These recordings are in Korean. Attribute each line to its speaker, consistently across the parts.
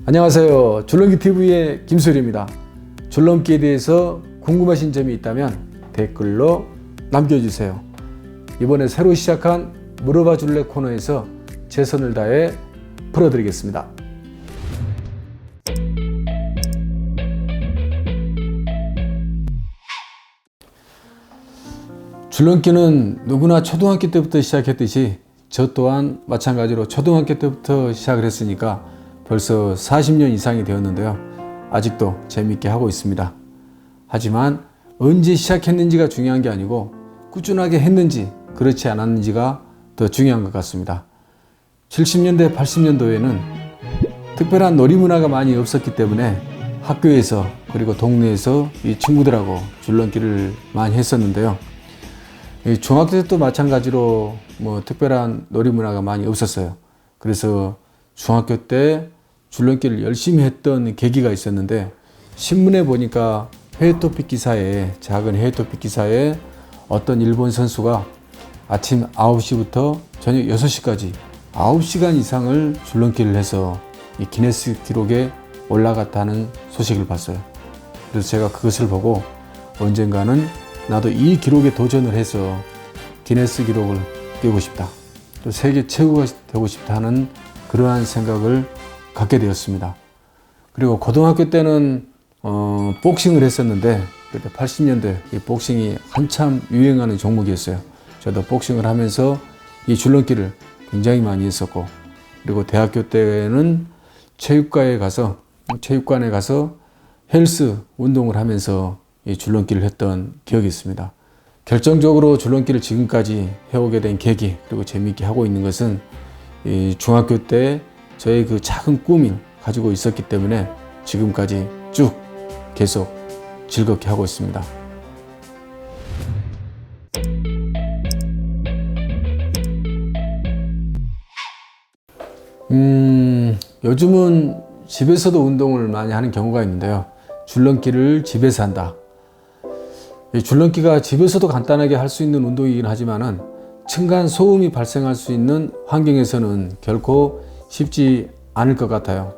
Speaker 1: 안녕하세요. 줄넘기TV의 김소일입니다. 줄넘기에 대해서 궁금하신 점이 있다면 댓글로 남겨주세요. 이번에 새로 시작한 물어봐 줄래 코너에서 최선을 다해 풀어드리겠습니다. 줄넘기는 누구나 초등학교 때부터 시작했듯이 저 또한 마찬가지로 초등학교 때부터 시작을 했으니까 벌써 40년 이상이 되었는데요. 아직도 재미있게 하고 있습니다. 하지만 언제 시작했는지가 중요한 게 아니고 꾸준하게 했는지 그렇지 않았는지가 더 중요한 것 같습니다. 70년대, 80년도에는 특별한 놀이문화가 많이 없었기 때문에 학교에서 그리고 동네에서 이 친구들하고 줄넘기를 많이 했었는데요. 중학교 때도 마찬가지로 특별한 놀이문화가 많이 없었어요. 그래서 중학교 때 줄넘기를 열심히 했던 계기가 있었는데 신문에 보니까 해외토픽 기사에 작은 해외토픽 기사에 어떤 일본 선수가 아침 9시부터 저녁 6시까지 9시간 이상을 줄넘기를 해서 이 기네스 기록에 올라갔다는 소식을 봤어요. 그래서 제가 그것을 보고 언젠가는 나도 이 기록에 도전을 해서 기네스 기록을 깨고 싶다. 또 세계 최고가 되고 싶다는 그러한 생각을 갖게 되었습니다. 그리고 고등학교 때는 복싱을 했었는데 그때 80년대 이 복싱이 한참 유행하는 종목이었어요. 저도 복싱을 하면서 이 줄넘기를 굉장히 많이 했었고, 그리고 대학교 때는 체육관에 가서 헬스 운동을 하면서 이 줄넘기를 했던 기억이 있습니다. 결정적으로 줄넘기를 지금까지 해오게 된 계기, 그리고 재미있게 하고 있는 것은 이 중학교 때 저의 그 작은 꿈을 가지고 있었기 때문에 지금까지 쭉 계속 즐겁게 하고 있습니다. 요즘은 집에서도 운동을 많이 하는 경우가 있는데요. 줄넘기를 집에서 한다. 이 줄넘기가 집에서도 간단하게 할 수 있는 운동이긴 하지만은 층간 소음이 발생할 수 있는 환경에서는 결코 쉽지 않을 것 같아요.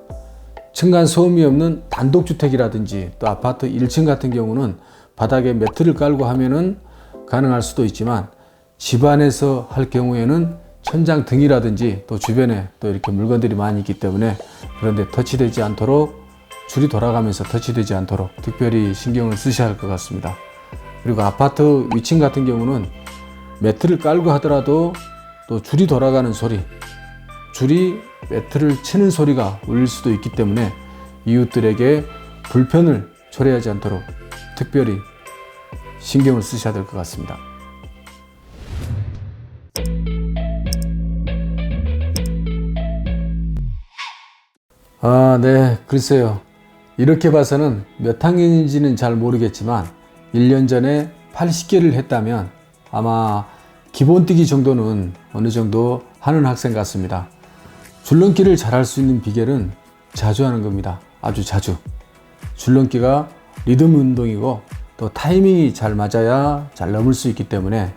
Speaker 1: 층간 소음이 없는 단독주택이라든지 또 아파트 1층 같은 경우는 바닥에 매트를 깔고 하면은 가능할 수도 있지만 집안에서 할 경우에는 천장 등이라든지 또 주변에 또 이렇게 물건들이 많이 있기 때문에 그런데 터치되지 않도록 줄이 돌아가면서 터치되지 않도록 특별히 신경을 쓰셔야 할 것 같습니다. 그리고 아파트 위층 같은 경우는 매트를 깔고 하더라도 또 줄이 돌아가는 소리, 줄이 매트를 치는 소리가 울릴 수도 있기 때문에 이웃들에게 불편을 초래하지 않도록 특별히 신경을 쓰셔야 될 것 같습니다. 네, 글쎄요. 이렇게 봐서는 몇 학년인지는 잘 모르겠지만 1년 전에 80개를 했다면 아마 기본 뛰기 정도는 어느 정도 하는 학생 같습니다. 줄넘기를 잘할 수 있는 비결은 자주 하는 겁니다. 아주 자주. 줄넘기가 리듬 운동이고 또 타이밍이 잘 맞아야 잘 넘을 수 있기 때문에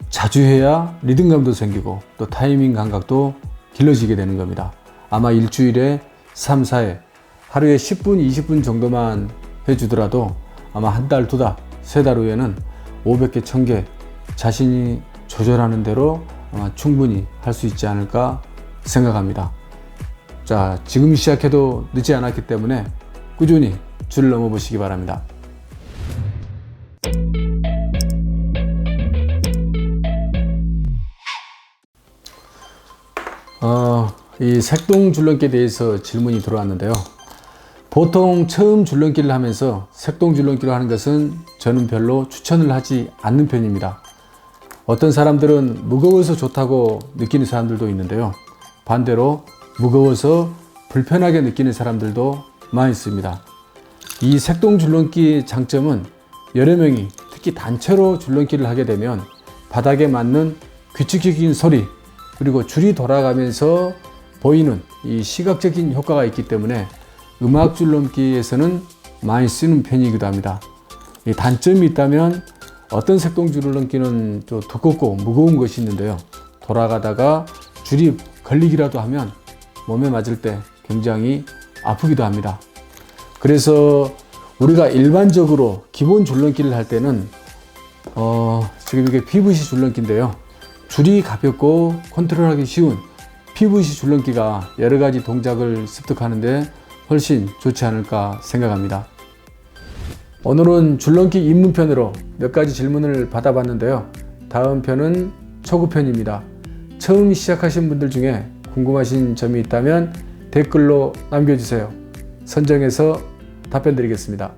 Speaker 1: 자주 해야 리듬감도 생기고 또 타이밍 감각도 길러지게 되는 겁니다. 아마 일주일에 3, 4회, 하루에 10분, 20분 정도만 해주더라도 아마 한 달, 두 달, 세 달 후에는 500개, 1000개 자신이 조절하는 대로 아마 충분히 할 수 있지 않을까 생각합니다. 자, 지금 시작해도 늦지 않았기 때문에 꾸준히 줄을 넘어 보시기 바랍니다. 이 색동 줄넘기에 대해서 질문이 들어왔는데요. 보통 처음 줄넘기를 하면서 색동 줄넘기를 하는 것은 저는 별로 추천을 하지 않는 편입니다. 어떤 사람들은 무거워서 좋다고 느끼는 사람들도 있는데요. 반대로 무거워서 불편하게 느끼는 사람들도 많이 있습니다. 이 색동 줄넘기의 장점은 여러 명이 특히 단체로 줄넘기를 하게 되면 바닥에 맞는 규칙적인 소리, 그리고 줄이 돌아가면서 보이는 이 시각적인 효과가 있기 때문에 음악 줄넘기에서는 많이 쓰는 편이기도 합니다. 이 단점이 있다면 어떤 색동 줄넘기는 좀 두껍고 무거운 것이 있는데요. 돌아가다가 줄이 걸리기라도 하면 몸에 맞을 때 굉장히 아프기도 합니다. 그래서 우리가 일반적으로 기본 줄넘기를 할 때는 지금 이게 PVC 줄넘기인데요. 줄이 가볍고 컨트롤하기 쉬운 PVC 줄넘기가 여러 가지 동작을 습득하는데 훨씬 좋지 않을까 생각합니다. 오늘은 줄넘기 입문편으로 몇 가지 질문을 받아봤는데요. 다음 편은 초급편입니다. 처음 시작하신 분들 중에 궁금하신 점이 있다면 댓글로 남겨주세요. 선정해서 답변 드리겠습니다.